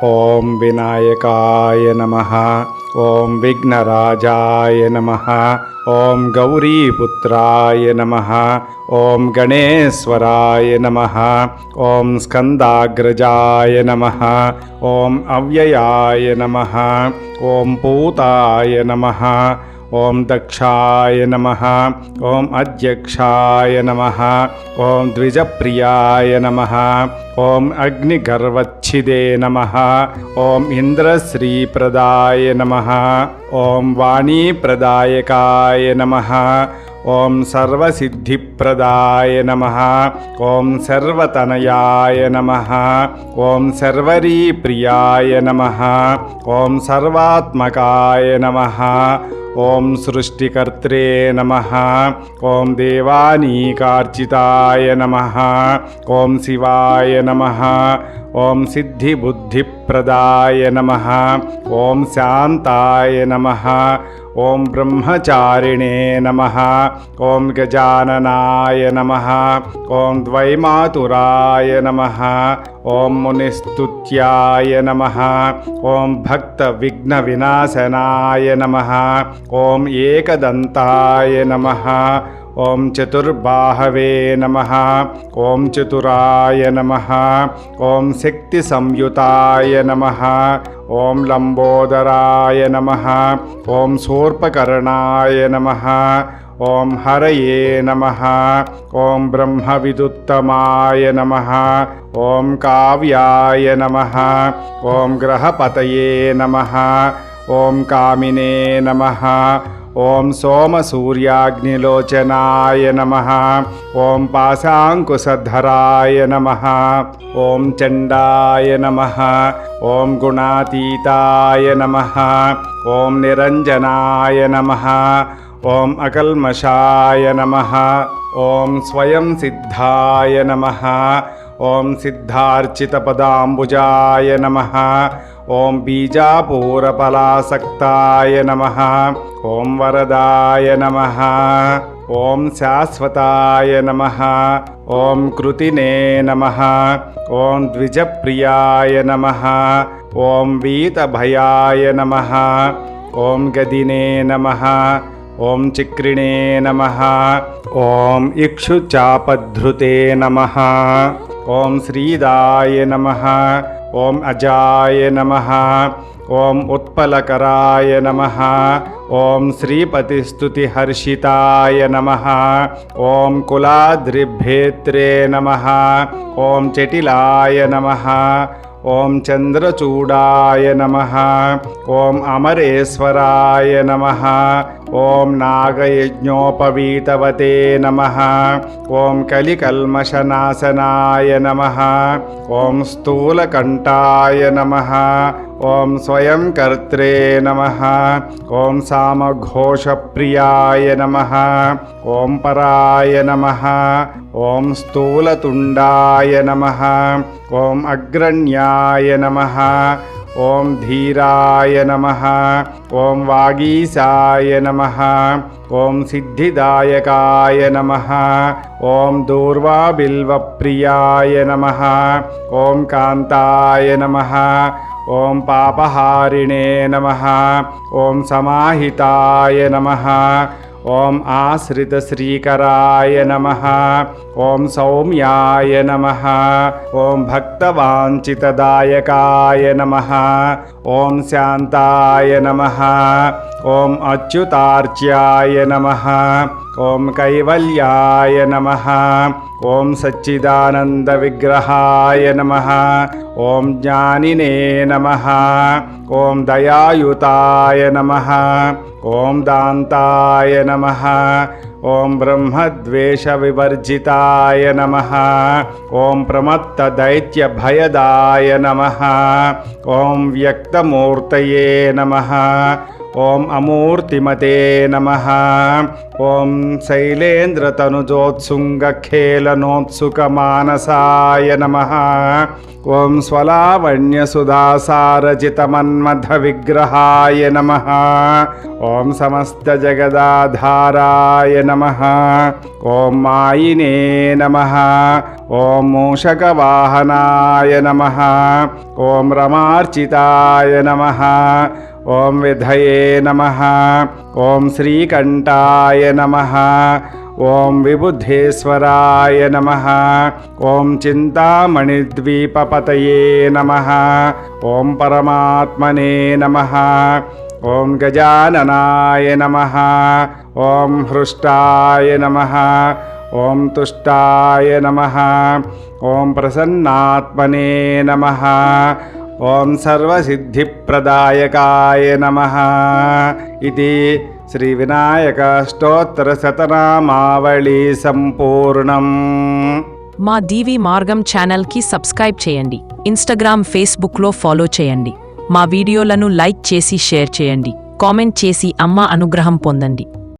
ఓం వినాయకాయ నమః. ఓం విఘ్నరాజాయ నమః. ఓం గౌరీపుత్రాయ నమః. ఓం గణేశ్వరాయ నమః. ఓం స్కందాగ్రజాయ నమః. ఓం అవ్యయాయ నమః. ఓం పూతాయ నమః. ఓం దక్షాయ నమః. ఓం అధ్యక్షాయ నమః. ఓం ద్విజప్రియాయ నమః. ఓం అగ్నిగర్వచ్ఛిదే నమః. ఓం ఇంద్రశ్రీప్రదాయ నమః. ఓం వాణీప్రదాయకాయ నమః. ఓం సర్వసిద్ధిప్రదాయ నమః. ఓం సర్వతనయాయ నమః. ఓం సర్వరీప్రియాయ నమః. ఓం సర్వాత్మకాయ నమః. ఓం సృష్టికర్త్రే నమః. ఓం దేవానీకార్చితాయ నమః. ఓం శివాయ నమః. ఓం సిద్ధిబుద్ధిప్రదాయ నమః. ఓం శాంతాయ నమః. ఓం బ్రహ్మచారిణే నమః. ఓం గజాననాయ నమః. ఓం ద్వైమాతురాయ నమః. ఓం మునిస్తుత్యాయ నమః. ఓం భక్త విఘ్న వినాశనాయ నమః. ఓం ఏకదంతాయ నమః. ఓం చతుర్బాహవే నమః. ఓం చతురాయ నమః. ఓం శక్తి సంయుతాయ నమః. ఓం లంబోదరాయ నమః. ఓం శూర్పకర్ణాయ నమః. ఓం హరయే నమః. ఓం బ్రహ్మవిదుత్తమాయ నమః. ఓం కావ్యాయ నమః. ఓం గ్రహపతయే నమః. ఓం కామినే నమః. ఓం సోమసూర్యాగ్నిలోచనాయ నమః. ఓం పాశాంకుశధరాయ నమః. ఓం చండాయ నమః. ఓం గుణాతీతాయ నమః. ఓం నిరంజనాయ నమః. ఓం అకల్మషాయ నమః. ఓం స్వయం సిద్ధాయ నమః. ఓం సిద్ధార్చితపదాంబుజాయ నమః. ఓం బీజాపూరఫలాసక్తాయ నమః. ఓం వరదాయ నమః. ఓం శాశ్వతాయ నమః. ఓం కృతినే నమః. ఓం ద్విజప్రియాయ నమః. ఓం వీతభయాయ నమః. ఓం గదినే నమః. ఓం చక్రిణే నమః. ఓం ఇక్షుచాపధృతే నమః. ఓం శ్రీదాయ నమః. ఓం అజాయ నమః. ఓం ఉత్పలకరాయ నమః. ఓం శ్రీపతిస్తుతిహర్షితాయ నమః. ఓం కులాద్రిభేత్రే నమః. ఓం చటిలాయ నమః. ఓం చంద్రచూడాయ నమః. ఓం అమరేశ్వరాయ నమః. ఓం నాగయజ్ఞోపవీతవతే నమః. ఓం కలికల్మషనాశనాయ నమః. ఓం స్థూలకంఠాయ నమః. ఓం స్వయం కర్త్రే నమః. ఓం సామఘోషప్రియాయ నమః. ఓం పరాయ నమః. ఓం స్థూలతుండాయ నమః. ఓం అగ్రణ్యాయ నమః. ఓం ధీరాయ నమః. ఓం వాగీశాయ నమః. ఓం సిద్ధిదాయకాయ నమః. ఓం దూర్వాబిల్వప్రియాయ నమః. ఓం కాంతాయ నమః. ఓం పాపహారిణే నమః. ఓం సమాహితాయ నమః. ఓం ఆశ్రితశ్రీకరాయ నమః. ఓం సౌమ్యాయ నమః. ఓం భక్తవాంఛితదాయకాయ నమః. ఓం శాంతాయ నమః. ఓం అచ్యుతార్చ్యాయ నమః. ఓం కైవల్యాయ నమః. ఓం సచ్చిదానంద విగ్రహాయ నమః. ఓం జ్ఞానినే నమః. ఓం దయాయుతాయ నమః. ఓం దాంతాయ నమః. ఓం బ్రహ్మద్వేష వివర్జితాయ నమః. ఓం ప్రమత్త దైత్య భయదాయ నమః. ఓం వ్యక్తమూర్తయే నమః. ఓం అమూర్తిమతే నమః ఓం శైలేంద్రతనుజోత్సుంగఖేళనోత్సుకమానసాయ నమః ఓం స్వలావణ్యసుధాసారజితమన్మథవిగ్రహాయ నమః ఓం సమస్తజగదాధారాయ నమః ఓం మాయినే నమః ఓం మూషకవాహనాయ నమః ఓం రమార్చితాయ నమః ఓం విధయే నమః ఓం శ్రీకంఠాయ నమః ఓం విబుద్ధేశ్వరాయ నమః ఓం చింతామణిద్వీపపతయే నమః ఓం పరమాత్మనే నమః ఓం గజాననాయ నమః ఓం హృష్టాయ నమః ఓం తుష్టాయ నమః ఓం ప్రసన్నాత్మనే నమః ఓం సర్వసిద్ధిప్రదాయకాయ నమః ఇది శ్రీ వినాయక స్తోత్ర శతనామావళి సంపూర్ణం. మా డివి మార్గం ఛానల్కి సబ్స్క్రైబ్ చేయండి. ఇన్స్టాగ్రామ్, ఫేస్బుక్లో ఫాలో చేయండి. మా వీడియోలను లైక్ చేసి షేర్ చేయండి. కామెంట్ చేసి అమ్మ అనుగ్రహం పొందండి.